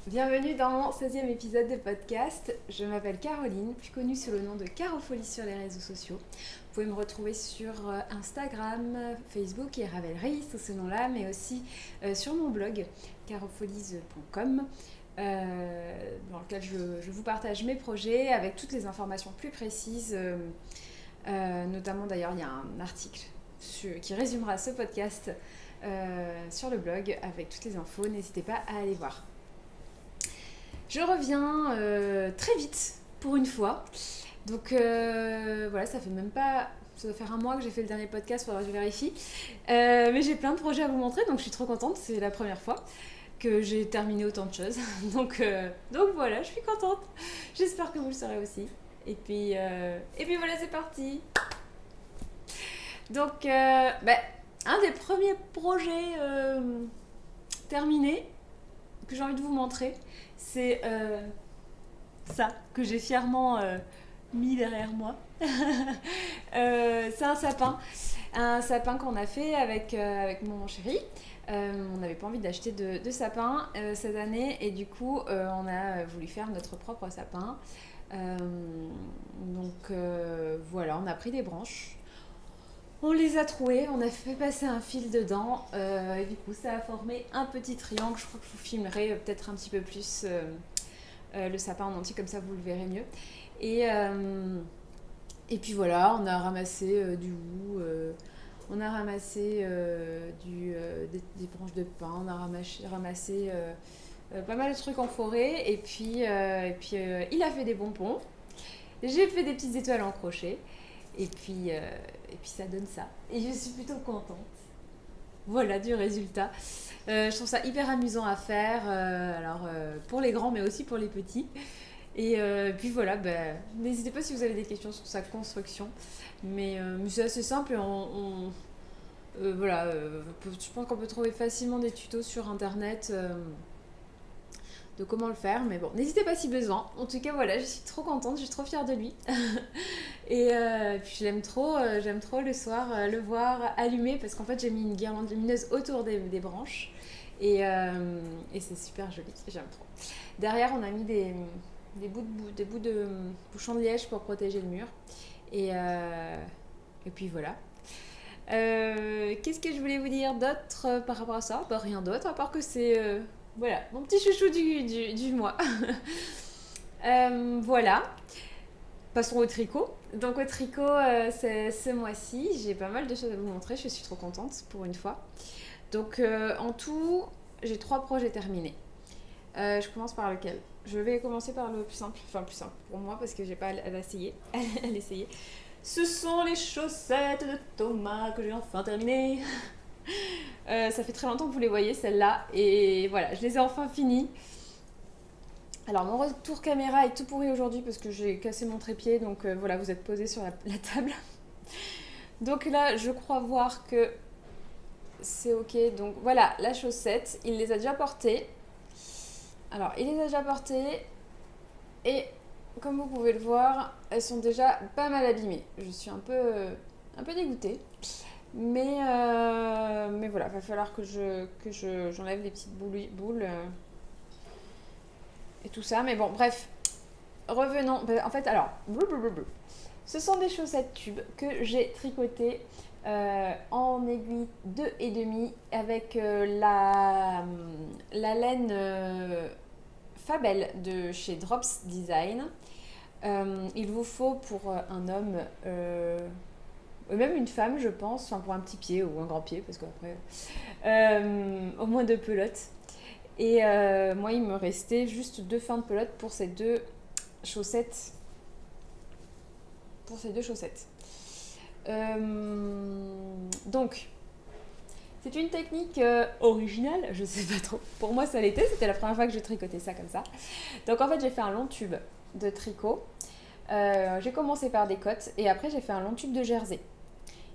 Bienvenue dans mon 16e épisode de podcast. Je m'appelle Caroline, plus connue sous le nom de Carofolie sur les réseaux sociaux. Vous pouvez me retrouver sur Instagram, Facebook et Ravelry sous ce nom-là, mais aussi sur mon blog carofolies.com dans lequel je vous partage mes projets avec toutes les informations plus précises. Notamment d'ailleurs, il y a un article qui résumera ce podcast sur le blog avec toutes les infos. N'hésitez pas à aller voir. Je reviens très vite pour une fois. Donc voilà, ça fait même pas... Ça doit faire un mois que j'ai fait le dernier podcast, faudra que je vérifie. Mais j'ai plein de projets à vous montrer, donc je suis trop contente. C'est la première fois que j'ai terminé autant de choses. Donc voilà, je suis contente. J'espère que vous le serez aussi. Et puis voilà, c'est parti. Donc, un des premiers projets terminés que j'ai envie de vous montrer, c'est ça que j'ai fièrement mis derrière moi. C'est un sapin qu'on a fait avec mon chéri. On n'avait pas envie d'acheter de sapin cette année et du coup on a voulu faire notre propre sapin. Voilà, on a pris des branches. On les a troués, on a fait passer un fil dedans et du coup ça a formé un petit triangle. Je crois que je vous filmerai peut-être un petit peu plus le sapin en entier, comme ça vous le verrez mieux. Et puis voilà, on a ramassé du hou, on a ramassé des branches de pin, on a ramassé pas mal de trucs en forêt et puis il a fait des bonbons. J'ai fait des petites étoiles en crochet. Et puis ça donne ça. Et je suis plutôt contente. Voilà du résultat. Je trouve ça hyper amusant à faire. Pour les grands, mais aussi pour les petits. Et puis voilà, n'hésitez pas si vous avez des questions sur sa construction. Mais c'est assez simple. Je pense qu'on peut trouver facilement des tutos sur internet. De comment le faire, mais bon, n'hésitez pas si besoin. En tout cas, voilà, je suis trop contente, je suis trop fière de lui. Et puis j'aime trop le soir le voir allumé parce qu'en fait j'ai mis une guirlande lumineuse autour des branches et c'est super joli, j'aime trop. Derrière, on a mis des bouts de bouchons de liège pour protéger le mur et puis voilà. Qu'est-ce que je voulais vous dire d'autre par rapport à ça? Rien d'autre, à part que c'est... Voilà, mon petit chouchou du mois. Voilà. Passons au tricot. Donc au tricot, ce mois-ci, j'ai pas mal de choses à vous montrer. Je suis trop contente pour une fois. Donc en tout, j'ai 3 projets terminés. Je commence par lequel? Je vais commencer par le plus simple. Enfin, plus simple pour moi parce que j'ai pas à l'essayer. Ce sont les chaussettes de Thomas que j'ai enfin terminées. Ça fait très longtemps que vous les voyez celles-là et voilà, je les ai enfin finies. Alors mon retour caméra est tout pourri aujourd'hui parce que j'ai cassé mon trépied, donc voilà, vous êtes posé sur la table. Donc là, je crois voir que c'est ok. Donc voilà, la chaussette, il les a déjà portées. Alors, il les a déjà portées et comme vous pouvez le voir, elles sont déjà pas mal abîmées. Je suis un peu dégoûtée. Mais voilà, il va falloir que j'enlève les petites boules et tout ça. Mais bon, bref, revenons. En fait, alors, ce sont des chaussettes tubes que j'ai tricotées en aiguille 2,5 avec la laine Fabel de chez Drops Design. Il vous faut pour un homme... même une femme, je pense, enfin pour un petit pied ou un grand pied, parce qu'après, au moins 2 pelotes. Et moi, il me restait juste 2 fins de pelote pour ces deux chaussettes. Donc, c'est une technique originale, je sais pas trop. Pour moi, ça l'était, c'était la première fois que je tricotais ça comme ça. Donc, en fait, j'ai fait un long tube de tricot. J'ai commencé par des cottes et après, j'ai fait un long tube de jersey.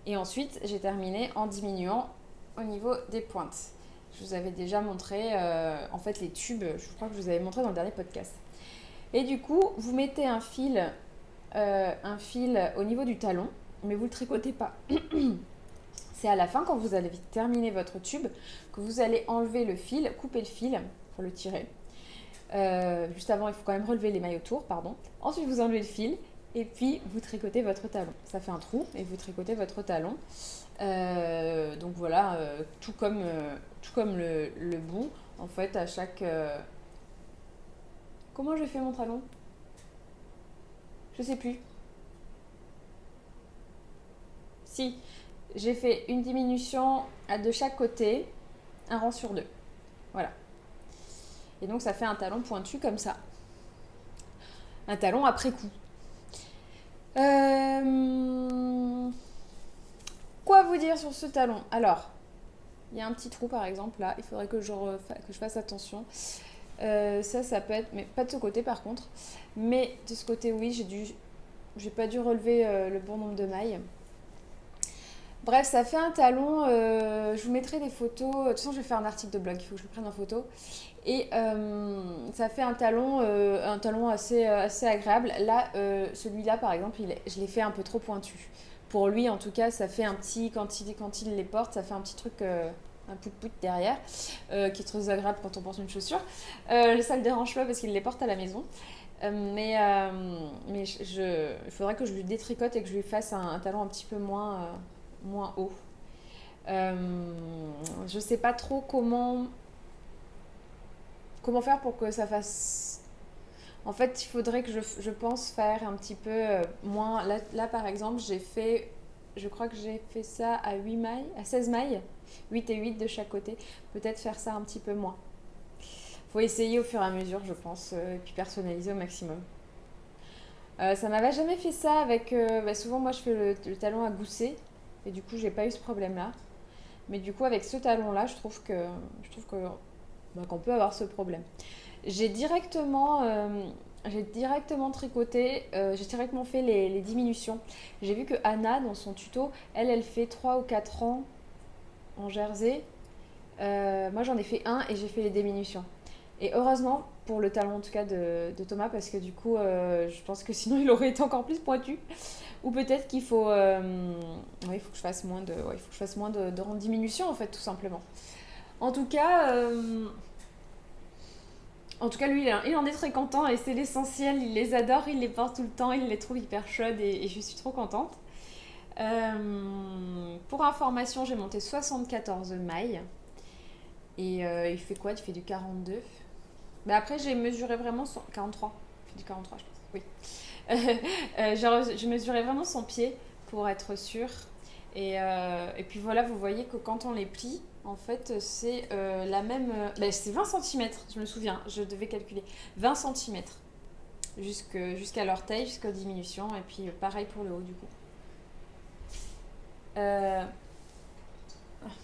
Et ensuite, j'ai terminé en diminuant au niveau des pointes. Je vous avais déjà montré en fait les tubes, je crois que je vous avais montré dans le dernier podcast. Et du coup, vous mettez un fil au niveau du talon, mais vous ne le tricotez pas. C'est à la fin, quand vous allez terminer votre tube, que vous allez enlever le fil, couper le fil, pour le tirer. Juste avant, il faut quand même relever les mailles autour, pardon. Ensuite, vous enlevez le fil et puis vous tricotez votre talon. Ça fait un trou et vous tricotez votre talon. Donc voilà, tout comme le bout, en fait, à chaque... Comment j'ai fait mon talon? Je sais plus. Si, j'ai fait une diminution de chaque côté, un rang sur deux. Voilà. Et donc ça fait un talon pointu comme ça. Un talon après coup. Quoi vous dire sur ce talon? Alors, il y a un petit trou par exemple là, il faudrait que je fasse attention. Ça peut être, mais pas de ce côté par contre. Mais de ce côté, oui, j'ai pas dû relever le bon nombre de mailles. Bref, ça fait un talon. Je vous mettrai des photos. De toute façon, je vais faire un article de blog. Il faut que je le prenne en photo. Et ça fait un talon assez agréable. Là, celui-là, par exemple, je l'ai fait un peu trop pointu. Pour lui, en tout cas, ça fait un petit... Quand il les porte, ça fait un petit truc... un pout-pout derrière, qui est très agréable quand on porte une chaussure. Ça le dérange pas parce qu'il les porte à la maison. Mais il faudrait que je lui détricote et que je lui fasse un talon un petit peu moins haut. Je sais pas trop comment faire pour que ça fasse... En fait, il faudrait que je pense faire un petit peu moins... Là, par exemple, je crois que j'ai fait ça à 8 mailles, à 16 mailles, 8 et 8 de chaque côté. Peut-être faire ça un petit peu moins. Faut essayer au fur et à mesure, je pense, et puis personnaliser au maximum. Ça m'avait jamais fait ça avec... souvent, moi, je fais le talon à gousset, et du coup, j'ai pas eu ce problème-là. Mais du coup, avec ce talon-là, je trouve qu'on peut avoir ce problème. J'ai directement tricoté, j'ai directement fait les diminutions. J'ai vu que Anna, dans son tuto, elle fait 3 ou 4 rangs en jersey. Moi, j'en ai fait un et j'ai fait les diminutions. Et heureusement, pour le talon en tout cas de Thomas, parce que du coup, je pense que sinon, il aurait été encore plus pointu. Ou peut-être qu'il faut... il faut que je fasse moins de rangs de diminution, en fait, tout simplement. En tout cas... lui, il en est très content et c'est l'essentiel. Il les adore, il les porte tout le temps, il les trouve hyper chaudes et je suis trop contente. Pour information, j'ai monté 74 mailles. Et il fait quoi? Il fait du 42. Mais après, j'ai mesuré vraiment son... 43. Il fait du 43, je pense. Oui. J'ai mesuré vraiment son pied pour être sûre. Et puis voilà, vous voyez que quand on les plie, en fait, c'est la même... c'est 20 cm, je me souviens, je devais calculer. 20 cm jusqu'à l'orteil, jusqu'aux diminutions. Et puis pareil pour le haut, du coup.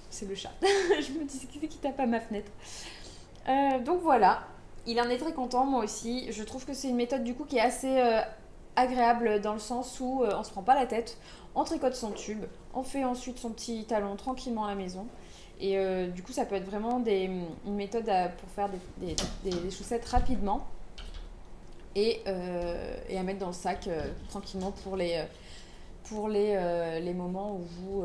C'est le chat. Je me dis, qui tape à ma fenêtre. Donc voilà, il en est très content, moi aussi. Je trouve que c'est une méthode du coup qui est assez agréable dans le sens où on se prend pas la tête, on tricote son tube, on fait ensuite son petit talon tranquillement à la maison. Et du coup, ça peut être vraiment une méthode pour faire des chaussettes rapidement et à mettre dans le sac tranquillement pour les moments où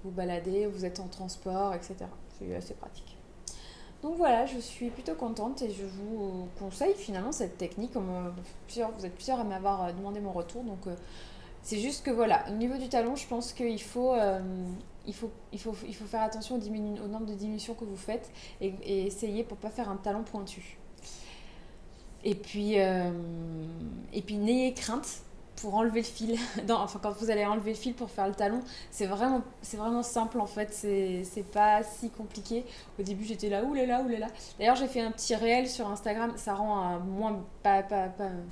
vous baladez, vous êtes en transport, etc. C'est assez pratique. Donc voilà, je suis plutôt contente et je vous conseille finalement cette technique. Vous êtes plusieurs à m'avoir demandé mon retour, donc c'est juste que voilà, au niveau du talon, je pense qu'il faut, faire attention au nombre de diminutions que vous faites et essayer pour ne pas faire un talon pointu. Et puis n'ayez crainte pour enlever le fil. Quand vous allez enlever le fil pour faire le talon, c'est vraiment simple en fait. C'est pas si compliqué. Au début, j'étais là, oulala. D'ailleurs, j'ai fait un petit réel sur Instagram. Ça rend moins.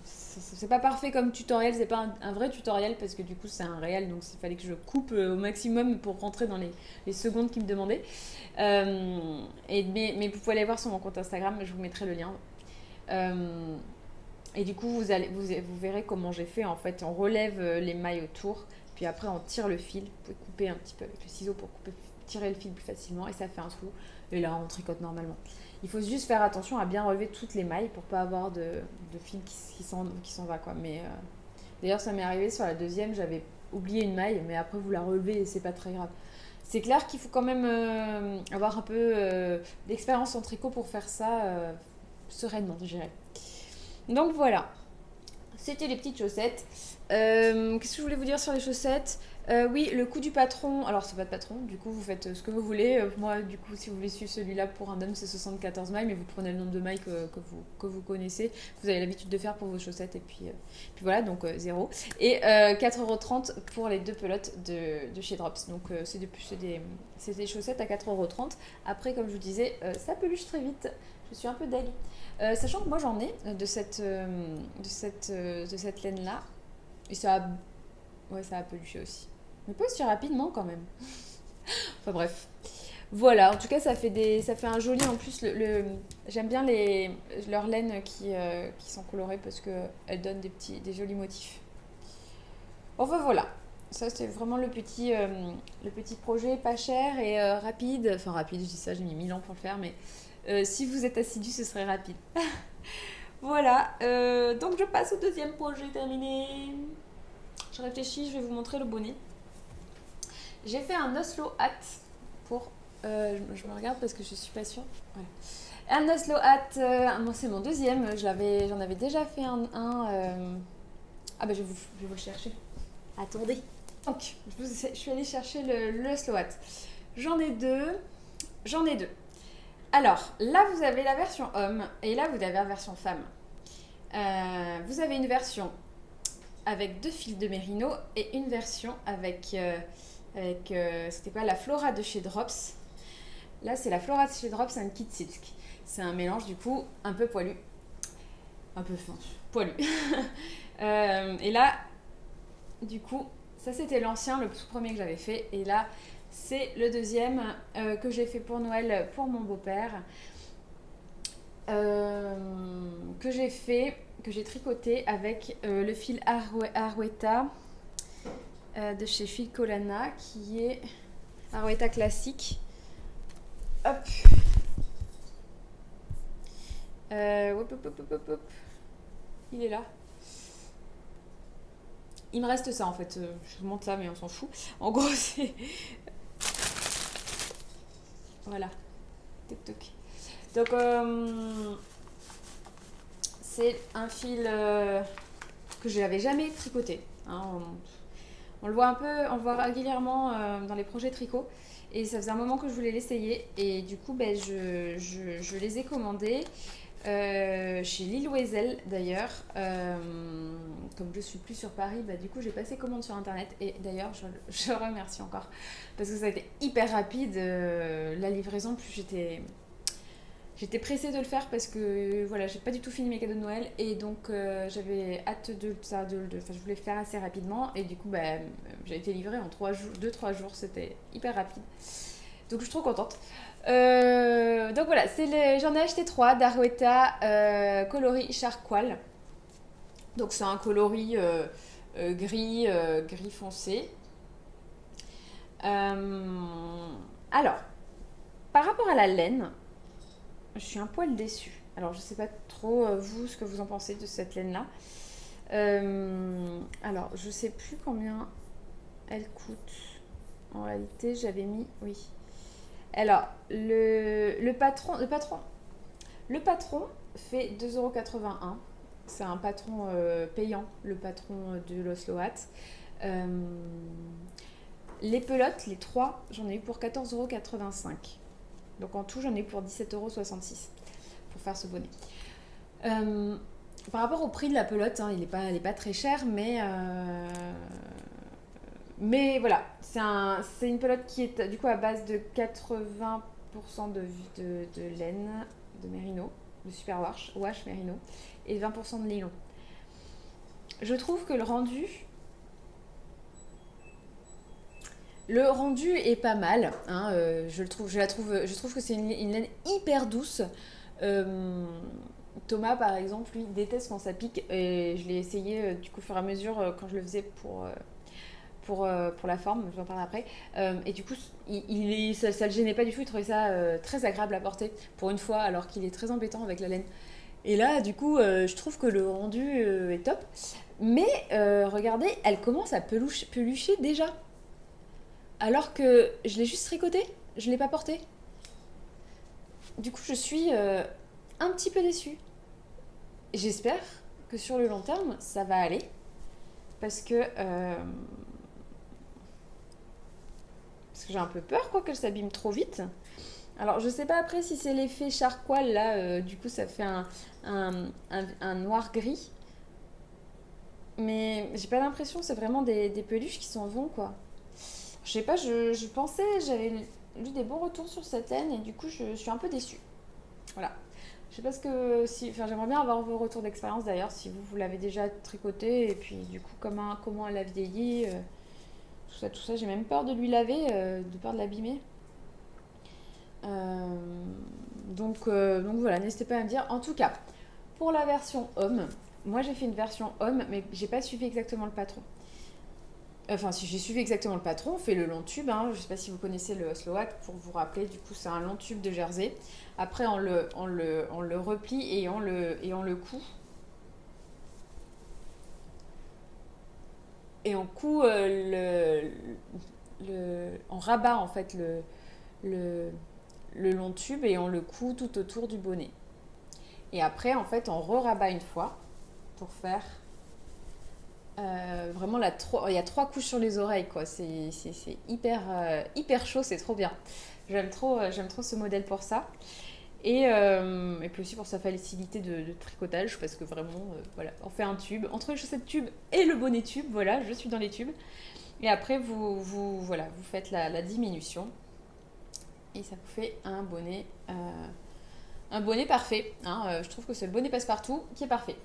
C'est pas parfait comme tutoriel. C'est pas un vrai tutoriel parce que du coup, c'est un réel. Donc, il fallait que je coupe au maximum pour rentrer dans les secondes qu'il me demandait. Mais vous pouvez aller voir sur mon compte Instagram. Je vous mettrai le lien. Et du coup, vous verrez comment j'ai fait. En fait, on relève les mailles autour, puis après on tire le fil. Vous pouvez couper un petit peu avec le ciseau pour couper tirer le fil plus facilement et ça fait un trou. Et là, on tricote normalement. Il faut juste faire attention à bien relever toutes les mailles pour pas avoir de fil qui s'en va, quoi. Mais d'ailleurs, ça m'est arrivé sur la deuxième, j'avais oublié une maille, mais après, vous la relevez et c'est pas très grave. C'est clair qu'il faut quand même avoir un peu d'expérience en tricot pour faire ça sereinement, je dirais. Donc voilà, c'était les petites chaussettes. Qu'est-ce que je voulais vous dire sur les chaussettes? Oui, le coût du patron, alors c'est pas de patron, du coup vous faites ce que vous voulez. Moi, du coup, si vous voulez suivre celui-là pour un homme, c'est 74 mailles, mais vous prenez le nombre de mailles que vous connaissez, que vous avez l'habitude de faire pour vos chaussettes, et puis voilà, donc 0. Et 4,30€ pour les deux pelotes de chez Drops. Donc c'est des chaussettes à 4,30€. Après, comme je vous disais, ça peluche très vite. Je suis un peu deg. Sachant que moi j'en ai de cette laine-là, et ça a peluché aussi. Mais pas aussi rapidement quand même. Enfin bref. Voilà, en tout cas ça fait un joli en plus. J'aime bien leurs laines qui sont colorées parce qu'elles donnent des jolis motifs. Enfin voilà, ça c'est vraiment le petit projet pas cher et rapide. Enfin rapide, je dis ça, j'ai mis 1000 ans pour le faire, mais si vous êtes assidu, ce serait rapide. Voilà, donc je passe au deuxième projet terminé. Je réfléchis, je vais vous montrer le bonnet. J'ai fait un Oslo hat pour... je me regarde parce que je suis pas sûre. Voilà. Un Oslo hat, c'est mon deuxième. J'en avais déjà fait un. Ah bah je vais vous le chercher. Attendez. Donc, je suis allée chercher le Oslo hat. J'en ai deux. Alors, là vous avez la version homme et là vous avez la version femme. Vous avez une version avec 2 fils de mérino et une version avec c'était quoi, la Flora de chez Drops. Là c'est la Flora de chez Drops and Kid Silk. C'est un mélange du coup un peu poilu, un peu fin, poilu. Et là du coup ça c'était l'ancien, le tout premier que j'avais fait, et là c'est le deuxième que j'ai fait pour Noël pour mon beau-père, que j'ai tricoté avec le fil Arweta de chez Filcolana, qui est Arweta classique. Hop. Hop. Il est là. Il me reste ça en fait. Je vous montre ça, mais on s'en fout. En gros, c'est. Voilà. Toc toc. Donc, c'est un fil que je n'avais jamais tricoté. Hein, on le voit un peu, on le voit régulièrement dans les projets tricot. Et ça faisait un moment que je voulais l'essayer. Et du coup, je les ai commandés chez Lille Wezel d'ailleurs. Comme je suis plus sur Paris, du coup, j'ai passé commande sur Internet. Et d'ailleurs, je remercie encore. Parce que ça a été hyper rapide. La livraison, plus J'étais pressée de le faire parce que voilà, j'ai pas du tout fini mes cadeaux de Noël et donc j'avais hâte je voulais le faire assez rapidement et du coup j'ai été livrée en 2-3 jours, c'était hyper rapide. Donc je suis trop contente. Donc voilà, j'en ai acheté 3 d'Arweta coloris charcoal. Donc c'est un coloris gris foncé. Alors, par rapport à la laine, je suis un poil déçue. Alors, je sais pas trop, vous, ce que vous en pensez de cette laine-là. Alors, je sais plus combien elle coûte. En réalité, j'avais mis... Oui. Alors, le patron fait 2,81 €. C'est un patron payant, le patron de l'Oslo Hat. Les pelotes, les 3, j'en ai eu pour 14,85 €. Donc en tout, j'en ai pour 17,66 € pour faire ce bonnet. Par rapport au prix de la pelote, hein, il est pas très cher, mais voilà, c'est une pelote qui est du coup à base de 80% de laine de mérino, de super wash mérino, et 20% de nylon. Je trouve que le rendu est pas mal, hein, je trouve que c'est une laine hyper douce. Thomas par exemple, lui déteste quand ça pique et je l'ai essayé du coup au fur et à mesure quand je le faisais pour la forme, je vous en parle après. Et du coup, ça le gênait pas du tout, il trouvait ça très agréable à porter pour une fois, alors qu'il est très embêtant avec la laine. Et là, du coup, je trouve que le rendu est top. Mais regardez, elle commence à pelucher déjà. Alors que je l'ai juste tricoté, je ne l'ai pas porté. Du coup, je suis un petit peu déçue. J'espère que sur le long terme, ça va aller. Parce que, parce que j'ai un peu peur quoi, qu'elle s'abîme trop vite. Alors, je sais pas après si c'est l'effet charcoal, là, du coup, ça fait un noir-gris. Mais j'ai pas l'impression que c'est vraiment des peluches qui s'en vont, quoi. Je sais pas, je pensais, j'avais lu des bons retours sur cette laine et du coup, je suis un peu déçue. Voilà. Je sais pas ce que si, enfin, j'aimerais bien avoir vos retours d'expérience d'ailleurs, si vous l'avez déjà tricoté et puis du coup comment elle a vieilli, tout ça. J'ai même peur de lui laver, de peur de l'abîmer. Euh, donc voilà, n'hésitez pas à me dire. En tout cas, pour la version homme, moi j'ai fait une version homme, mais j'ai pas suivi exactement le patron. Enfin, si j'ai suivi exactement le patron, on fait le long tube. Hein. Je ne sais pas si vous connaissez le Sloak, pour vous rappeler. Du coup, c'est un long tube de jersey. Après, on le replie et on le coud. Et on coud on rabat en fait le, le long tube et on le coud tout autour du bonnet. Et après, en fait, on re-rabat une fois pour faire vraiment il y a 3 couches sur les oreilles quoi. C'est hyper chaud, c'est trop bien. J'aime trop ce modèle pour ça. Et puis aussi pour sa facilité de tricotage parce que vraiment voilà, on fait un tube entre les chaussettes tube et le bonnet tube. Voilà, je suis dans les tubes. Et après voilà, vous faites la diminution et ça vous fait un bonnet parfait. Hein. Je trouve que c'est le bonnet passe-partout qui est parfait.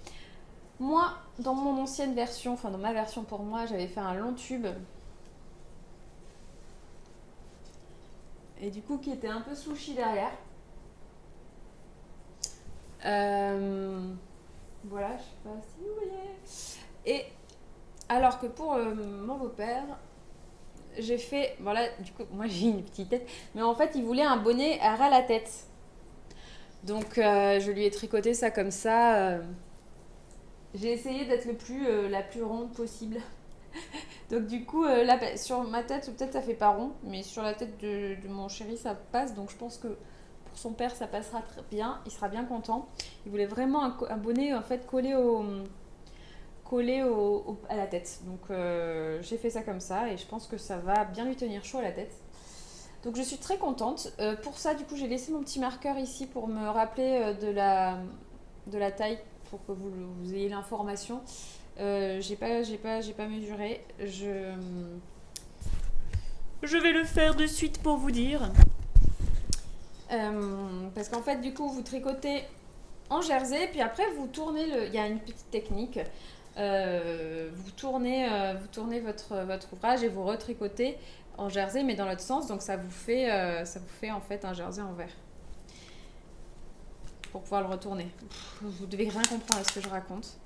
Moi, dans mon ancienne version, enfin dans ma version pour moi, j'avais fait un long tube. Et du coup, qui était un peu slouchy derrière. Voilà, je sais pas si vous voyez. Et alors que pour mon beau-père, j'ai fait. Voilà, du coup, moi j'ai une petite tête. Mais en fait, il voulait un bonnet à ras la tête. Donc, je lui ai tricoté ça comme ça. J'ai essayé d'être la plus ronde possible. Donc du coup, là, sur ma tête, peut-être ça fait pas rond, mais sur la tête de mon chéri, ça passe. Donc je pense que pour son père, ça passera très bien. Il sera bien content. Il voulait vraiment un bonnet en fait à la tête. Donc j'ai fait ça comme ça et je pense que ça va bien lui tenir chaud à la tête. Donc je suis très contente. Pour ça, du coup, j'ai laissé mon petit marqueur ici pour me rappeler de la taille pour que vous ayez l'information. J'ai pas mesuré. Je vais le faire de suite pour vous dire. Parce qu'en fait, du coup, vous tricotez en jersey, puis après, vous tournez il y a une petite technique. Vous tournez votre ouvrage et vous retricotez en jersey, mais dans l'autre sens. Donc, ça vous fait en fait un jersey en vert. Pour pouvoir le retourner. Vous devez rien comprendre à ce que je raconte.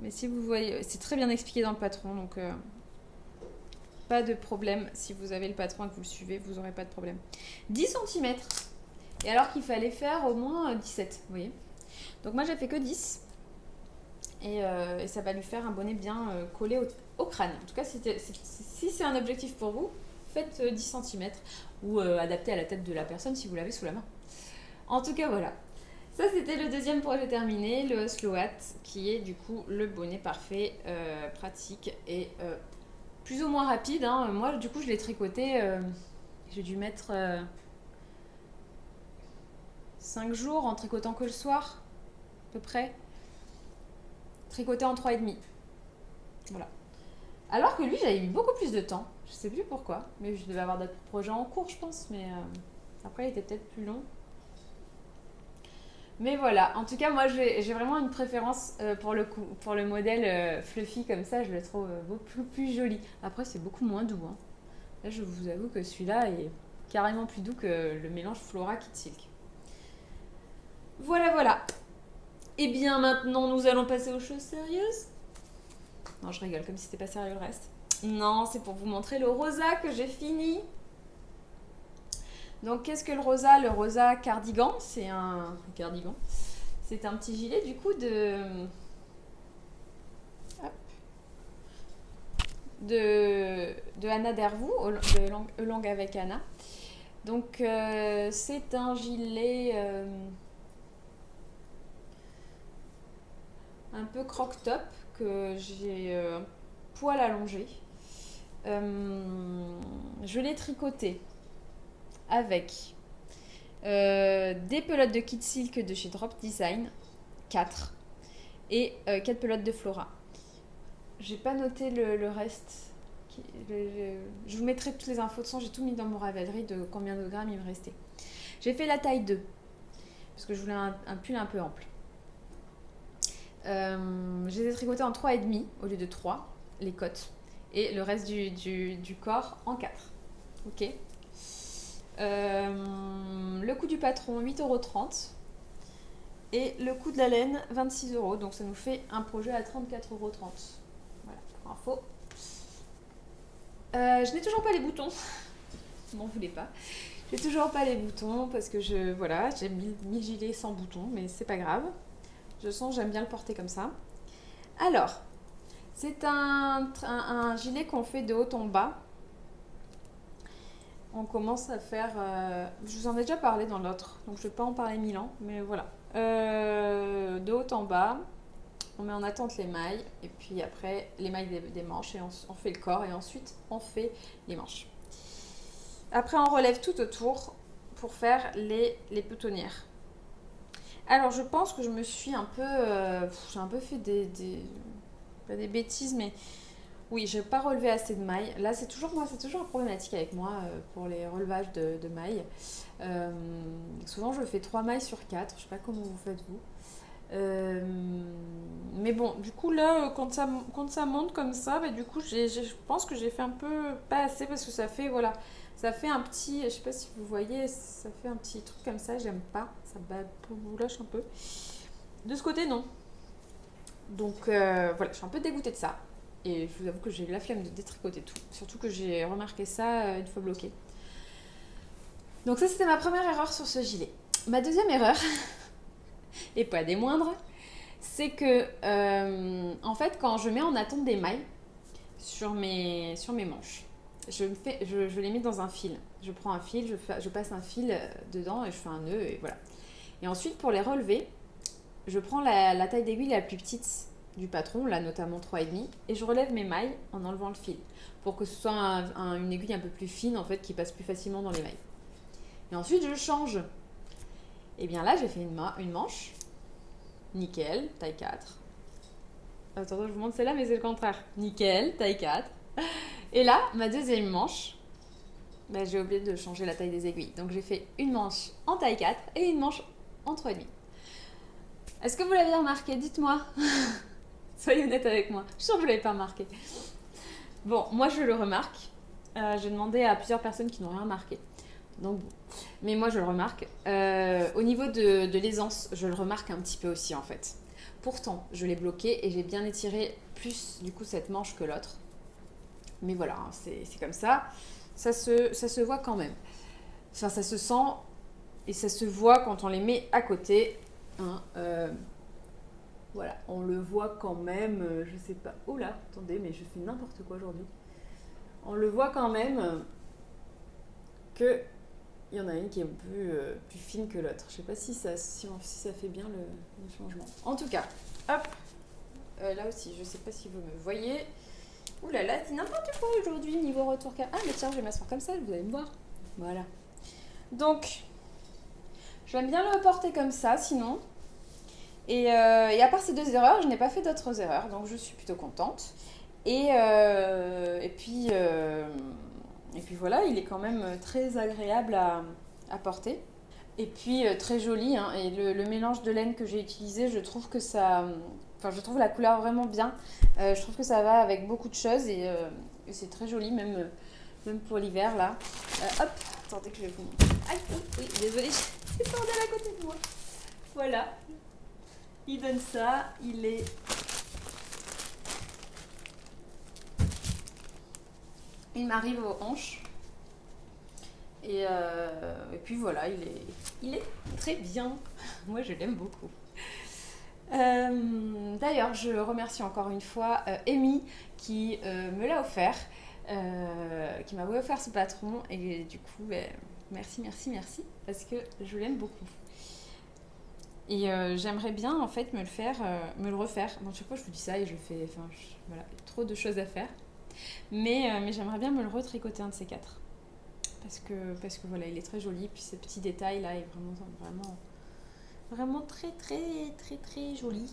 Mais si vous voyez, c'est très bien expliqué dans le patron, donc pas de problème. Si vous avez le patron et que vous le suivez, vous n'aurez pas de problème. 10 cm. Et alors qu'il fallait faire au moins 17, vous voyez. Donc moi j'ai fait que 10. Et ça va lui faire un bonnet bien collé au crâne. En tout cas, si c'est un objectif pour vous, faites 10 cm ou adapté à la tête de la personne si vous l'avez sous la main. En tout cas, voilà. Ça, c'était le deuxième projet terminé, le Slow Hat, qui est du coup le bonnet parfait, pratique et plus ou moins rapide. Hein. Moi, du coup, je l'ai tricoté, j'ai dû mettre 5 jours en tricotant que le soir, à peu près. Tricoté en 3,5. Voilà. Alors que lui, j'avais mis beaucoup plus de temps. Je sais plus pourquoi, mais je devais avoir d'autres projets en cours, je pense. Mais après, il était peut-être plus long. Mais voilà, en tout cas, moi j'ai vraiment une préférence pour le modèle fluffy comme ça, je le trouve beaucoup plus joli. Après, c'est beaucoup moins doux. Hein. Là, je vous avoue que celui-là est carrément plus doux que le mélange Flora Kit Silk. Voilà, voilà. Et bien maintenant, nous allons passer aux choses sérieuses. Non, je rigole, comme si c'était pas sérieux le reste. Non, c'est pour vous montrer le rosa que j'ai fini. Donc, qu'est-ce que le rosa? Le rosa cardigan, c'est un cardigan. C'est un petit gilet du coup de Anna Dervou, de Langue avec Anna. Donc, c'est un gilet un peu croc-top que j'ai poil allongé. Je l'ai tricoté avec des pelotes de Kid Silk de chez Drop Design, 4, et 4 pelotes de Flora. J'ai pas noté le reste. Je vous mettrai toutes les infos de son, j'ai tout mis dans mon Ravelry de combien de grammes il me restait. J'ai fait la taille 2, parce que je voulais un pull un peu ample. Je les ai tricotés en 3,5 au lieu de 3, les côtes. Et le reste du corps en 4. Ok. Le coût du patron, 8,30 €. Et le coût de la laine, 26 €. Donc ça nous fait un projet à 34,30 €. Voilà, pour info. Je n'ai toujours pas les boutons. M'en voulez pas. J'ai toujours pas les boutons parce que j'ai mis le gilet sans boutons, mais c'est pas grave. Je sens que j'aime bien le porter comme ça. Alors, c'est un gilet qu'on fait de haut en bas. On commence à faire... je vous en ai déjà parlé dans l'autre, donc je ne vais pas en parler 1000 ans, mais voilà. De haut en bas, on met en attente les mailles, et puis après les mailles des manches, et on fait le corps, et ensuite on fait les manches. Après on relève tout autour pour faire les boutonnières. Alors je pense que je me suis un peu... j'ai un peu fait pas des bêtises, mais... Oui, je n'ai pas relevé assez de mailles. Là, c'est toujours problématique avec moi pour les relevages de mailles. Souvent, je fais 3 mailles sur 4. Je ne sais pas comment vous faites, vous. Mais bon, du coup, là, quand ça monte comme ça, bah, du coup, je pense que j'ai fait un peu pas assez parce que ça fait, voilà, ça fait un petit, je sais pas si vous voyez, ça fait un petit truc comme ça. J'aime pas. Ça vous lâche un peu. De ce côté, non. Donc, voilà, je suis un peu dégoûtée de ça. Et je vous avoue que j'ai eu la flemme de détricoter tout. Surtout que j'ai remarqué ça une fois bloqué. Donc ça, c'était ma première erreur sur ce gilet. Ma deuxième erreur, et pas des moindres, c'est que, en fait, quand je mets en attente des mailles sur mes manches, je les mets dans un fil. Je prends un fil, je passe un fil dedans et je fais un nœud et voilà. Et ensuite, pour les relever, je prends la taille d'aiguille la plus petite du patron, là notamment 3,5, et je relève mes mailles en enlevant le fil pour que ce soit une aiguille un peu plus fine en fait qui passe plus facilement dans les mailles. Et ensuite je change. Et bien là j'ai fait une manche, nickel, taille 4. Attends, je vous montre celle-là mais c'est le contraire. Nickel, taille 4. Et là ma deuxième manche, ben, j'ai oublié de changer la taille des aiguilles. Donc j'ai fait une manche en taille 4 et une manche en 3,5. Est-ce que vous l'avez remarqué? Dites-moi. Soyez honnête avec moi. Je suis sûre que vous ne l'avez pas remarqué. Bon, moi je le remarque. J'ai demandé à plusieurs personnes qui n'ont rien remarqué. Donc, mais moi je le remarque. Au niveau de l'aisance, je le remarque un petit peu aussi en fait. Pourtant, je l'ai bloqué et j'ai bien étiré plus du coup cette manche que l'autre. Mais voilà, hein, c'est comme ça. Ça se voit quand même. Enfin, ça se sent et ça se voit quand on les met à côté. Hein, voilà, on le voit quand même, je sais pas. Oh là, attendez, mais je fais n'importe quoi aujourd'hui. On le voit quand même que il y en a une qui est plus fine que l'autre. Je sais pas si ça fait bien le changement. En tout cas, hop, là aussi, je sais pas si vous me voyez. Ouh là là, c'est n'importe quoi aujourd'hui niveau retour. Ah mais tiens, je vais m'asseoir comme ça, vous allez me voir. Voilà. Donc, j'aime bien le porter comme ça, sinon. Et à part ces 2 erreurs, je n'ai pas fait d'autres erreurs, donc je suis plutôt contente. Et puis voilà, il est quand même très agréable à porter. Et puis très joli, hein, et le mélange de laine que j'ai utilisé, je trouve que ça... Enfin, je trouve la couleur vraiment bien. Je trouve que ça va avec beaucoup de choses et c'est très joli, même pour l'hiver, là. Hop, attendez que je vais vous montrer. Aïe, oui, désolée, j'ai le bordel à côté de moi. Voilà. Il donne ça, il est Il m'arrive aux hanches. Et puis voilà, il est très bien. Moi, je l'aime beaucoup. D'ailleurs, je remercie encore une fois Amy qui me l'a offert, qui m'a offert ce patron. Et du coup, merci, merci, merci, parce que je l'aime beaucoup. Et j'aimerais bien en fait me le refaire. Bon, chaque fois je vous dis ça et je fais, enfin, voilà, trop de choses à faire. Mais j'aimerais bien me le retricoter un de ces quatre. Parce que voilà, il est très joli. Puis ces petits détails là, est vraiment, vraiment, vraiment très, très, très, très joli.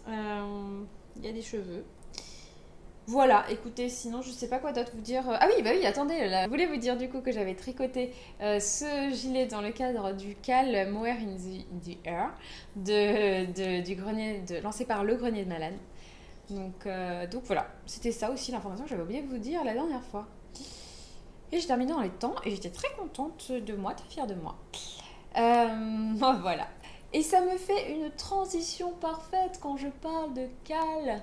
Il y a des cheveux. Voilà, écoutez, sinon je sais pas quoi d'autre vous dire. Ah oui, bah oui, attendez, là, je voulais vous dire du coup que j'avais tricoté ce gilet dans le cadre du CAL Mohair in the Air du grenier lancé par le grenier de Malane. Donc voilà, c'était ça aussi l'information que j'avais oublié de vous dire la dernière fois. Et j'ai terminé dans les temps et j'étais très contente de moi, très fière de moi. Voilà. Et ça me fait une transition parfaite quand je parle de CAL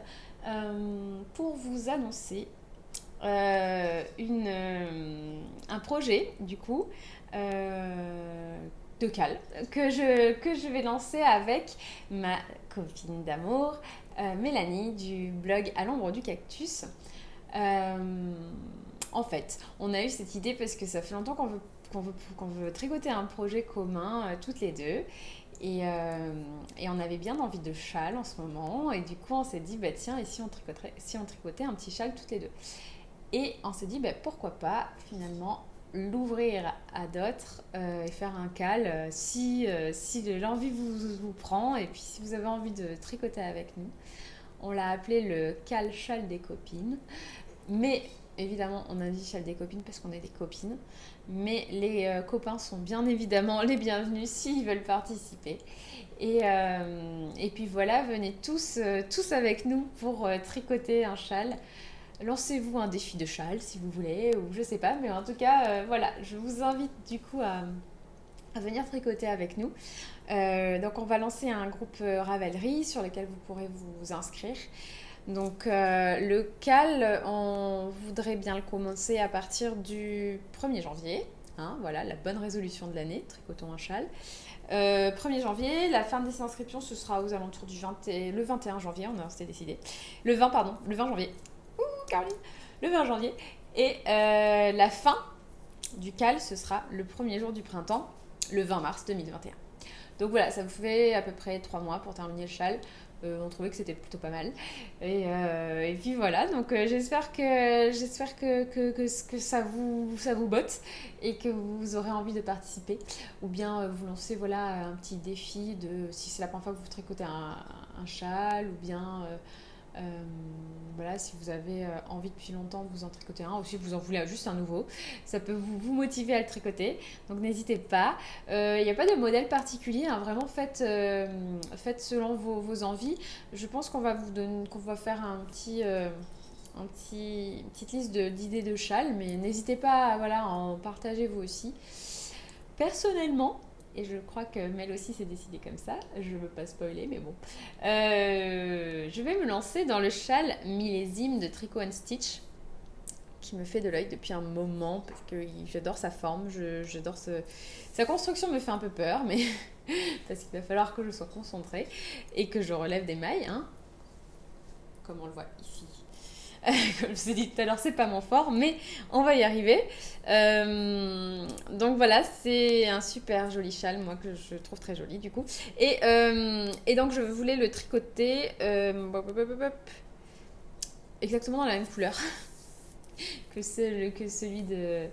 pour vous annoncer un projet du coup de CAL que je vais lancer avec ma copine d'amour Mélanie du blog À l'ombre du cactus. En fait, on a eu cette idée parce que ça fait longtemps qu'on veut tricoter un projet commun toutes les deux. Et on avait bien envie de châle en ce moment. Et du coup, on s'est dit, bah tiens, et si on tricotait un petit châle toutes les deux. Et on s'est dit, bah, pourquoi pas finalement l'ouvrir à d'autres et faire un CAL si l'envie vous prend et puis si vous avez envie de tricoter avec nous. On l'a appelé le CAL châle des copines. Mais évidemment, on a dit châle des copines parce qu'on est des copines. Mais les copains sont bien évidemment les bienvenus s'ils veulent participer. Et puis voilà, venez tous avec nous pour tricoter un châle. Lancez-vous un défi de châle si vous voulez, ou je sais pas, mais en tout cas, voilà, je vous invite du coup à venir tricoter avec nous. Donc on va lancer un groupe Ravelry sur lequel vous pourrez vous inscrire. Donc le CAL, on voudrait bien le commencer à partir du 1er janvier. Hein, voilà, la bonne résolution de l'année, tricotons un châle. 1er janvier, la fin des inscriptions, ce sera aux alentours le 21 janvier, s'était décidé. Le 20 janvier. Ouh, Caroline. Le 20 janvier. Et la fin du CAL, ce sera le premier jour du printemps, le 20 mars 2021. Donc voilà, ça vous fait à peu près 3 mois pour terminer le châle. On trouvait que c'était plutôt pas mal. Et puis voilà, donc j'espère que ça vous botte et que vous aurez envie de participer. Ou bien vous lancez voilà, un petit défi de si c'est la première fois que vous tricotez un châle, ou bien voilà, si vous avez envie depuis longtemps de vous en tricoter un, ou si vous en voulez juste un nouveau, ça peut vous motiver à le tricoter. Donc n'hésitez pas. Il n'y a pas de modèle particulier, hein. Vraiment faites selon vos envies. Je pense qu'on va faire une petite liste d'idées de châles, mais n'hésitez pas à en partager vous aussi. Personnellement, et je crois que Mel aussi s'est décidée comme ça, je ne veux pas spoiler, mais bon. Je vais me lancer dans le châle millésime de Tricot and Stitch, qui me fait de l'œil depuis un moment, parce que j'adore sa forme, j'adore sa construction me fait un peu peur, mais parce qu'il va falloir que je sois concentrée et que je relève des mailles, hein, comme on le voit ici. Comme je vous ai dit tout à l'heure, c'est pas mon fort, mais on va y arriver. Donc voilà, c'est un super joli châle, moi que je trouve très joli du coup. Et donc je voulais le tricoter exactement dans la même couleur que celui de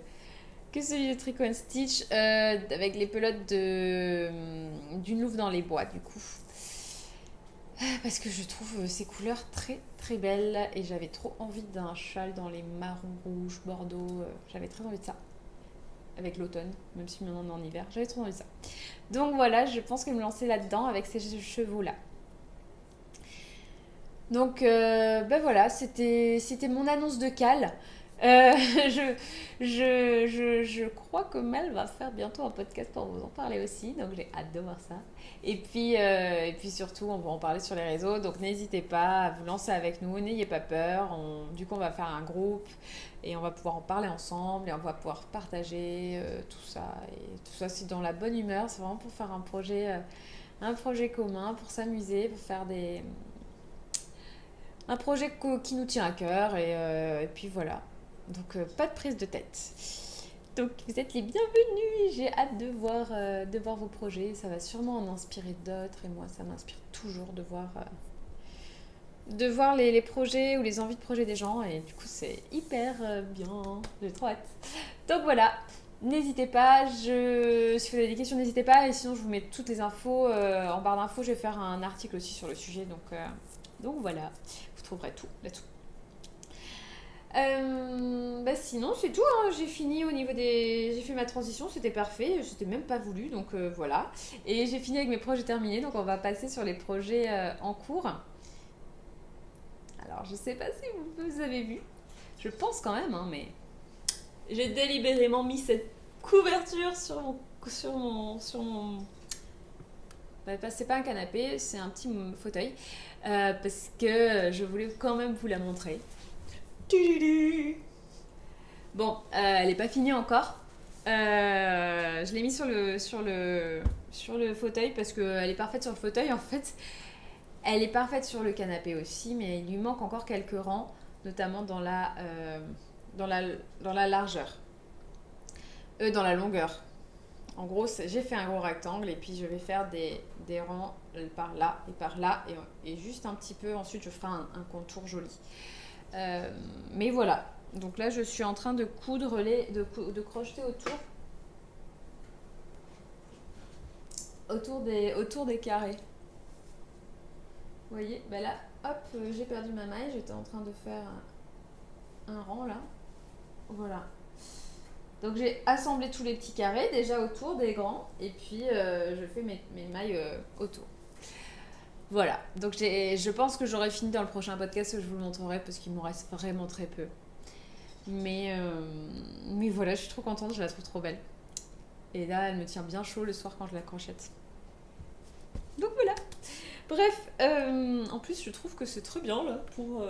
Tricot and Stitch, avec les pelotes d'une louve dans les bois du coup. Parce que je trouve ces couleurs très très belles et j'avais trop envie d'un châle dans les marrons, rouges, bordeaux. J'avais très envie de ça. Avec l'automne, même si maintenant on est en hiver, j'avais trop envie de ça. Donc voilà, je pense que me lancer là-dedans avec ces chevaux-là. Donc ben voilà, c'était mon annonce de CAL. Euh, je, je crois que Mel va faire bientôt un podcast pour vous en parler aussi, donc j'ai hâte de voir ça. Et puis surtout, on va en parler sur les réseaux, donc n'hésitez pas à vous lancer avec nous, n'ayez pas peur. Du coup, on va faire un groupe et on va pouvoir en parler ensemble et on va pouvoir partager tout ça. Et tout ça, c'est dans la bonne humeur, c'est vraiment pour faire un projet commun, pour s'amuser, pour faire un projet qui nous tient à cœur et puis voilà. Donc pas de prise de tête. Donc vous êtes les bienvenus. J'ai hâte de voir vos projets. Ça va sûrement en inspirer d'autres et moi ça m'inspire toujours de voir les projets ou les envies de projet des gens et du coup c'est hyper bien. J'ai trop hâte. Donc voilà. N'hésitez pas, si vous avez des questions, n'hésitez pas. Et sinon, je vous mets toutes les infos en barre d'infos. Je vais faire un article aussi sur le sujet. Donc voilà, vous trouverez tout là-dessous. Bah sinon c'est tout, hein. J'ai fini au niveau des... J'ai fait ma transition, c'était parfait, c'était même pas voulu, donc voilà. Et j'ai fini avec mes projets terminés, donc on va passer sur les projets en cours. Alors je sais pas si vous avez vu, je pense quand même, hein, mais j'ai délibérément mis cette couverture sur mon... Bah, c'est pas un canapé, c'est un petit fauteuil, parce que je voulais quand même vous la montrer. Bon, elle n'est pas finie encore. Je l'ai mis sur le fauteuil parce qu'elle est parfaite sur le fauteuil. En fait, elle est parfaite sur le canapé aussi, mais il lui manque encore quelques rangs, notamment dans la, dans la largeur. Dans la longueur. En gros, j'ai fait un gros rectangle et puis je vais faire des rangs par là et juste un petit peu. Ensuite, je ferai un contour joli. Mais voilà. Donc là, je suis en train de coudre de crocheter autour des carrés. Vous voyez, bah là, hop, j'ai perdu ma maille. J'étais en train de faire un rang là. Voilà. Donc j'ai assemblé tous les petits carrés déjà autour des grands et puis je fais mes mailles autour. Voilà. Donc je pense que j'aurai fini dans le prochain podcast, je vous le montrerai parce qu'il m'en reste vraiment très peu. Mais voilà, je suis trop contente, je la trouve trop belle. Et là, elle me tient bien chaud le soir quand je la crochette. Donc voilà. Bref, en plus, je trouve que c'est très bien là pour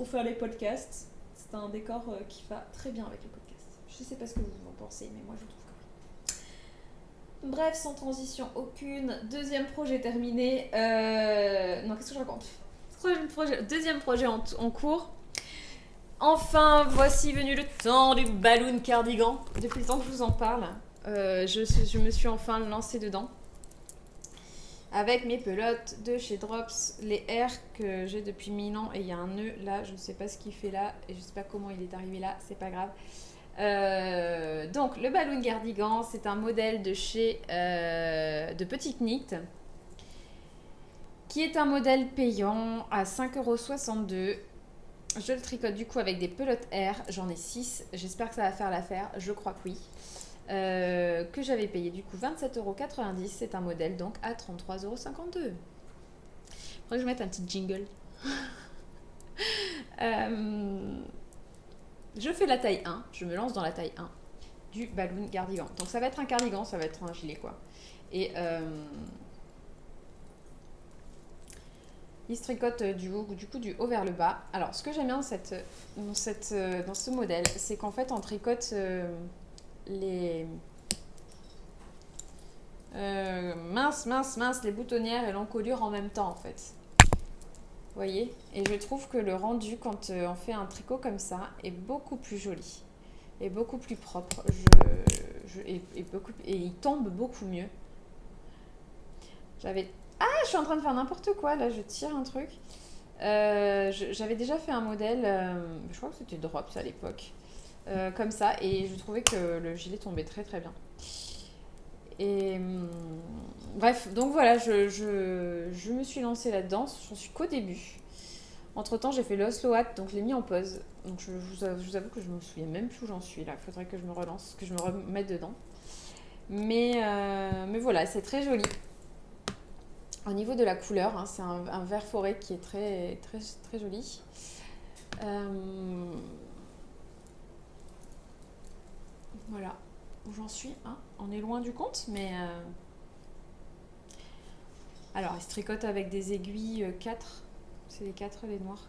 faire les podcasts. C'est un décor qui va très bien avec les podcasts. Je sais pas ce que vous en pensez, mais moi je trouve que oui. Bref, sans transition aucune. Deuxième projet terminé. Non, qu'est-ce que je raconte? Deuxième projet en cours. Enfin, voici venu le temps du balloon cardigan. Depuis le temps que je vous en parle, je me suis enfin lancée dedans. Avec mes pelotes de chez Drops, les R que j'ai depuis 1000 ans. Et il y a un nœud là, je ne sais pas ce qu'il fait là. Et je ne sais pas comment il est arrivé là, c'est pas grave. Donc, le balloon cardigan, c'est un modèle de chez de Petite Knit. Qui est un modèle payant à 5,62 €. Je le tricote du coup avec des pelotes R, j'en ai 6, j'espère que ça va faire l'affaire, je crois que oui. Que j'avais payé du coup 27,90 €, c'est un modèle donc à 33,52 €. Faudrait que je mette un petit jingle. Je fais la taille 1, je me lance dans la taille 1 du balloon cardigan. Donc ça va être un cardigan, ça va être un gilet quoi. Et il se tricote du coup du haut vers le bas. Alors ce que j'aime bien dans ce modèle, c'est qu'en fait on tricote les les boutonnières et l'encolure en même temps en fait. Vous voyez? Et je trouve que le rendu quand on fait un tricot comme ça est beaucoup plus joli et beaucoup plus propre. Et il tombe beaucoup mieux. Je suis en train de faire n'importe quoi là, je tire un truc. J'avais déjà fait un modèle, je crois que c'était Drops à l'époque, comme ça, et je trouvais que le gilet tombait très très bien. Et bref, donc voilà, je me suis lancée là-dedans, j'en suis qu'au début. Entre temps, j'ai fait l'Oslo Hat, donc je l'ai mis en pause. Donc je vous avoue que je me souviens même plus où j'en suis là, il faudrait que je me relance, que je me remette dedans. Mais voilà, c'est très joli. Au niveau de la couleur, hein, c'est un vert forêt qui est très, très, très joli. Voilà où j'en suis. Hein. On est loin du compte, mais... Alors, il se tricote avec des aiguilles 4. C'est les 4 les noirs.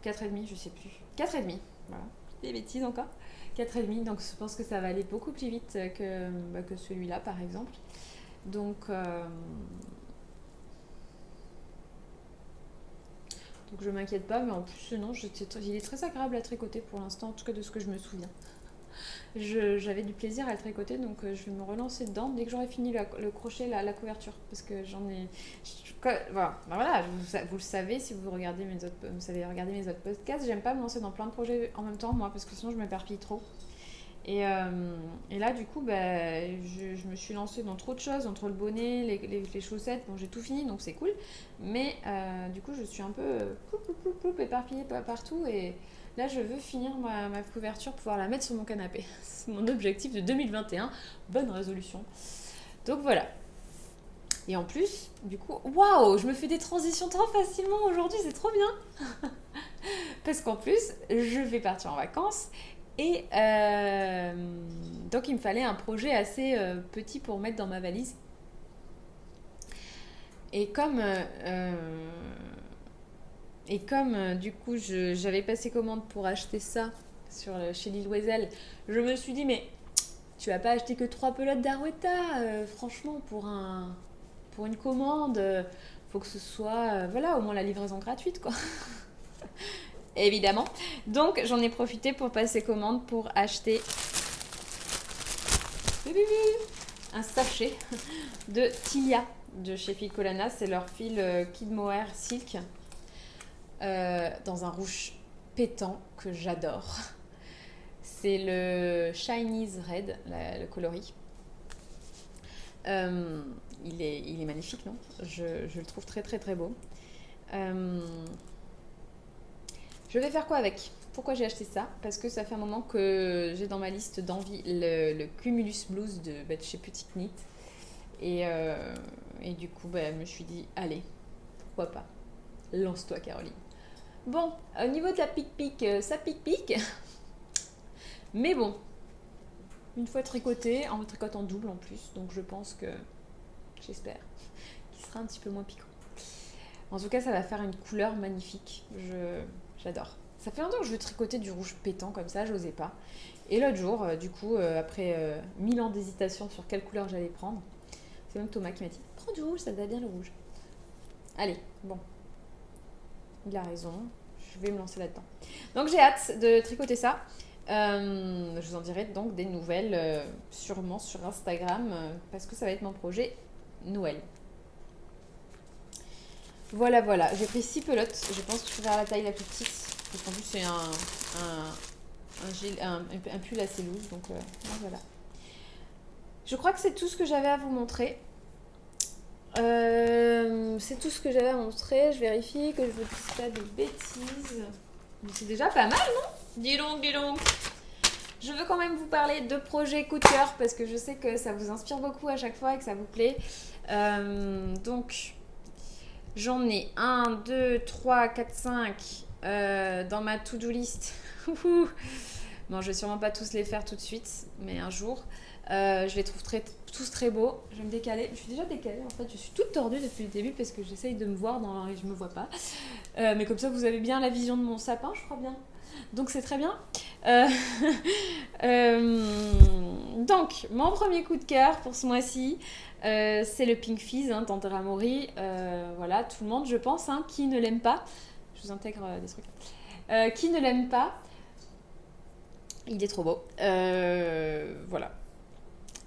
4 et demi, je sais plus. 4 et demi, voilà. Des bêtises encore. 4 et demi, donc je pense que ça va aller beaucoup plus vite que celui-là, par exemple. Donc je m'inquiète pas, mais en plus, non, il est très agréable à tricoter pour l'instant, en tout cas de ce que je me souviens. J'avais du plaisir à le tricoter, donc je vais me relancer dedans dès que j'aurai fini le crochet, la couverture, parce que j'en ai... Voilà, vous le savez si vous savez regarder mes autres podcasts, j'aime pas me lancer dans plein de projets en même temps, moi, parce que sinon je m'éparpille trop. Et là, du coup, je me suis lancée dans trop de choses, entre le bonnet, les chaussettes. Bon, j'ai tout fini, donc c'est cool. Mais du coup, je suis un peu éparpillée partout. Et là, je veux finir ma couverture, pouvoir la mettre sur mon canapé. C'est mon objectif de 2021. Bonne résolution. Donc voilà. Et en plus, du coup, waouh, je me fais des transitions trop facilement aujourd'hui, c'est trop bien. Parce qu'en plus, je vais partir en vacances. Et donc il me fallait un projet assez petit pour mettre dans ma valise. Et comme du coup j'avais passé commande pour acheter ça chez Lil Wezel, je me suis dit mais tu vas pas acheter que 3 pelotes d'Arwetta, franchement pour une commande, faut que ce soit voilà, au moins la livraison gratuite quoi. Évidemment. Donc j'en ai profité pour passer commande pour acheter un sachet de Tilia de chez Fil Colana. C'est leur fil Kid Mohair Silk dans un rouge pétant que j'adore. C'est le Chinese Red, le coloris. Il est magnifique, non? Je le trouve très très très beau. Je vais faire quoi avec? Pourquoi j'ai acheté ça? Parce que ça fait un moment que j'ai dans ma liste d'envie le Cumulus Blues de chez Petit Knit. Et du coup, je me suis dit, allez, pourquoi pas? Lance-toi, Caroline. Bon, au niveau de la pique-pique, ça pique-pique. Mais bon, une fois tricoté, on tricote en double en plus. Donc je pense que, j'espère, qu'il sera un petit peu moins piquant. En tout cas, ça va faire une couleur magnifique. J'adore. Ça fait longtemps que je veux tricoter du rouge pétant comme ça, j'osais pas. Et l'autre jour, du coup, après 1000 ans d'hésitation sur quelle couleur j'allais prendre, c'est même Thomas qui m'a dit « Prends du rouge, ça te va bien le rouge. » Allez, bon. Il a raison, je vais me lancer là-dedans. Donc j'ai hâte de tricoter ça. Je vous en dirai donc des nouvelles, sûrement sur Instagram, parce que ça va être mon projet Noël. Voilà, j'ai pris 6 pelotes. Je pense que je vais faire la taille la plus petite. Parce qu'en plus, c'est un pull assez loose. Donc voilà. Je crois que c'est tout ce que j'avais à vous montrer. C'est tout ce que j'avais à montrer. Je vérifie que je vous dise pas de bêtises. Mais c'est déjà pas mal, non? Dis donc. Je veux quand même vous parler de projets coup de cœur parce que je sais que ça vous inspire beaucoup à chaque fois et que ça vous plaît. Donc... J'en ai 1, 2, 3, 4, 5 dans ma to-do list. Bon, je vais sûrement pas tous les faire tout de suite, mais un jour. Je les trouve tous très beaux. Je vais me décaler. Je suis déjà décalée en fait. Je suis toute tordue depuis le début parce que j'essaye de me voir dans et je me vois pas. Mais comme ça, vous avez bien la vision de mon sapin, je crois bien. Donc c'est très bien. Donc, mon premier coup de cœur pour ce mois-ci, c'est le Pink Fizz, Tantera Mori. Voilà, tout le monde, je pense, qui ne l'aime pas. Je vous intègre des trucs. Qui ne l'aime pas, il est trop beau. Voilà.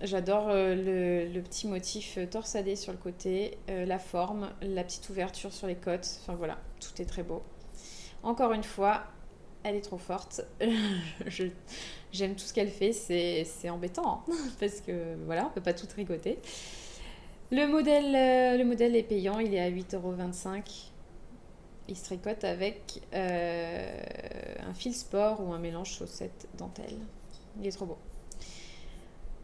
J'adore le petit motif torsadé sur le côté, la forme, la petite ouverture sur les côtes. Enfin voilà, tout est très beau. Encore une fois, elle est trop forte. J'aime tout ce qu'elle fait. C'est embêtant parce que voilà, on peut pas tout tricoter. Le modèle est payant. Il est à 8,25 €. Il se tricote avec un fil sport ou un mélange chaussette dentelle. Il est trop beau.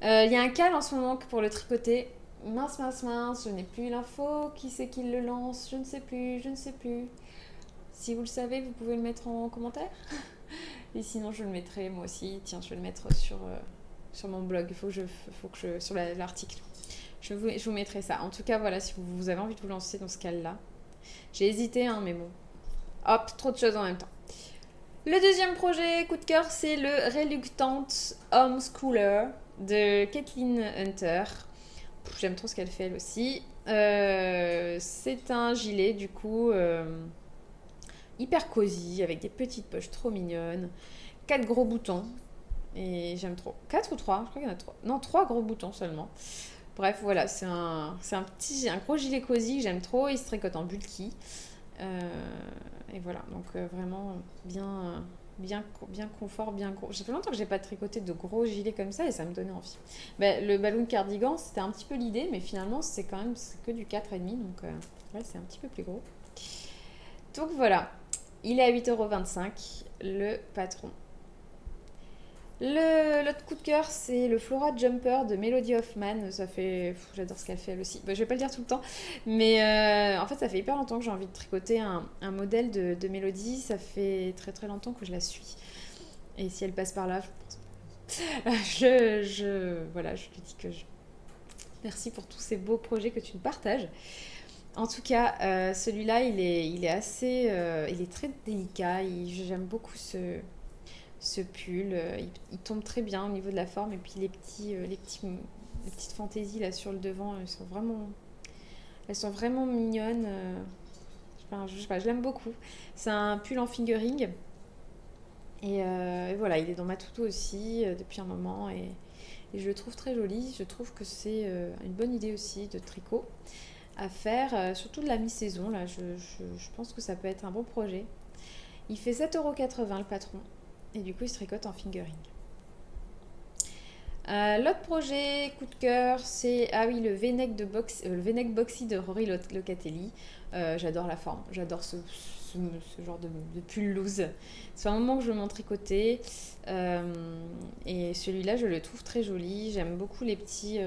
Il y a un cal en ce moment pour le tricoter. Mince, je n'ai plus l'info. Qui c'est qui le lance? Je ne sais plus. Si vous le savez, vous pouvez le mettre en commentaire. Et sinon, je le mettrai moi aussi. Tiens, je vais le mettre sur sur mon blog. Sur l'article. Je vous mettrai ça. En tout cas, voilà, si vous avez envie de vous lancer dans ce cas-là. J'ai hésité, hein, mais bon. Hop, trop de choses en même temps. Le deuxième projet coup de cœur, c'est le Reluctant Homeschooler de Kathleen Hunter. J'aime trop ce qu'elle fait elle aussi. C'est un gilet du coup hyper cosy avec des petites poches trop mignonnes, 4 gros boutons et j'aime trop. 4 ou 3 Je crois qu'il y en a 3. Non, 3 gros boutons seulement. Bref, voilà, c'est un gros gilet cosy que j'aime trop. Il se tricote en bulky. Et voilà, donc vraiment bien confort, Ça fait longtemps que j'ai pas tricoté de gros gilets comme ça et ça me donnait envie. Le balloon cardigan, c'était un petit peu l'idée, mais finalement, c'est que du 4,5, donc ouais, c'est un petit peu plus gros. Donc voilà, il est à 8,25 €, le patron. L'autre coup de cœur, c'est le Flora Jumper de Melody Hoffman. J'adore ce qu'elle fait elle aussi. Je vais pas le dire tout le temps, mais en fait, ça fait hyper longtemps que j'ai envie de tricoter un modèle de Melody. Ça fait très très longtemps que je la suis. Et si elle passe par là, voilà, je lui dis merci pour tous ces beaux projets que tu nous partages. En tout cas, celui-là, il est très délicat. J'aime beaucoup ce pull. Il tombe très bien au niveau de la forme et puis les petites fantaisies là sur le devant, elles sont vraiment mignonnes. Je sais pas, je l'aime beaucoup. C'est un pull en fingering et voilà, il est dans ma toutou aussi depuis un moment et je le trouve très joli. Je trouve que c'est une bonne idée aussi de tricot à faire, surtout de la mi-saison là. Je pense que ça peut être un bon projet. Il fait 7,80 € le patron. Et du coup, il se tricote en fingering. L'autre projet coup de cœur, c'est le V-neck boxy de Rory Locatelli. J'adore la forme, j'adore ce genre de pull loose. Ça fait un moment que je veux m'en tricoter. Et celui-là, je le trouve très joli. J'aime beaucoup les petits...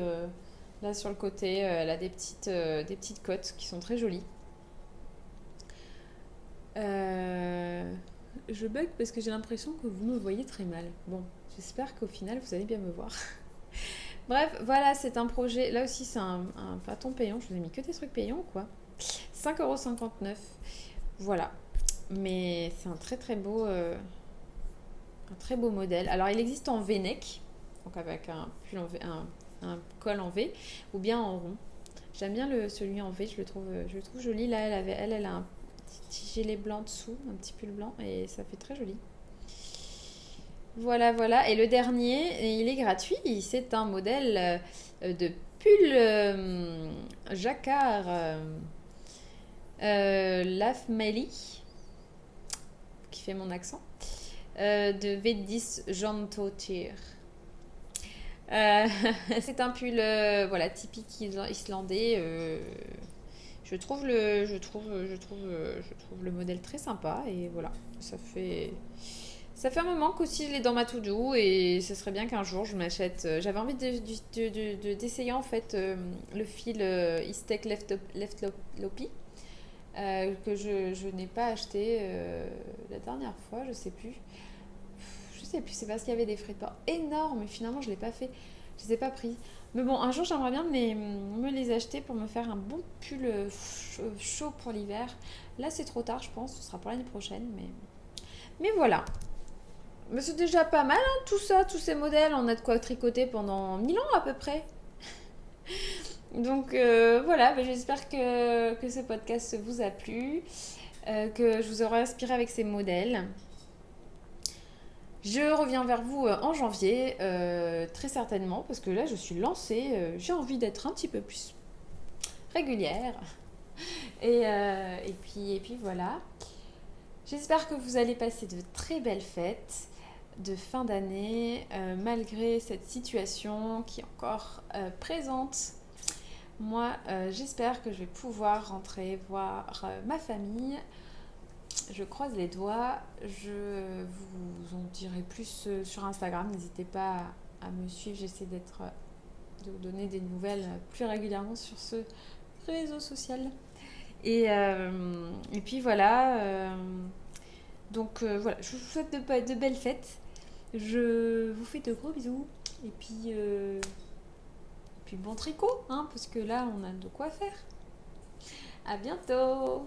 là sur le côté, là des petites côtes qui sont très jolies. Je bug parce que j'ai l'impression que vous me voyez très mal. Bon, j'espère qu'au final, vous allez bien me voir. Bref, voilà, c'est un projet. Là aussi, c'est un patron payant. Je vous ai mis que des trucs payants ou quoi ? 5,59 €. Voilà. Mais c'est un très très beau modèle. Alors, il existe en V-neck, donc avec un col en V, ou bien en rond. J'aime bien celui en V, je le trouve joli. Là, elle a un petit gilet blanc dessous, un petit pull blanc, et ça fait très joli. Voilà. Et le dernier, il est gratuit. C'est un modèle de pull jacquard Lafmeli, qui fait mon accent, de V10 Jantotir. C'est un pull typique islandais. Je trouve le modèle très sympa et voilà, ça fait un moment qu'aussi je l'ai dans ma to-do et ce serait bien qu'un jour je m'achète. J'avais envie d'essayer en fait le fil Eastek Left Lopi que je n'ai pas acheté la dernière fois, je sais plus, c'est parce qu'il y avait des frais de port énormes et finalement je l'ai pas fait, je les ai pas pris. Mais bon, un jour j'aimerais bien me les acheter pour me faire un bon pull chaud pour l'hiver. Là c'est trop tard je pense, ce sera pour l'année prochaine, mais voilà. Mais c'est déjà pas mal hein, tout ça, tous ces modèles, on a de quoi tricoter pendant 1000 ans à peu près. Donc voilà, j'espère que ce podcast vous a plu, que je vous aurai inspiré avec ces modèles. Je reviens vers vous en janvier, très certainement, parce que là je suis lancée, j'ai envie d'être un petit peu plus régulière. Et puis voilà. J'espère que vous allez passer de très belles fêtes de fin d'année, malgré cette situation qui est encore présente. Moi, j'espère que je vais pouvoir rentrer voir ma famille. Je croise les doigts. Je vous en dirai plus sur Instagram. N'hésitez pas à me suivre. J'essaie de vous donner des nouvelles plus régulièrement sur ce réseau social. Et puis voilà. Donc voilà, je vous souhaite de belles fêtes. Je vous fais de gros bisous. Et puis bon tricot, hein, parce que là, on a de quoi faire. À bientôt!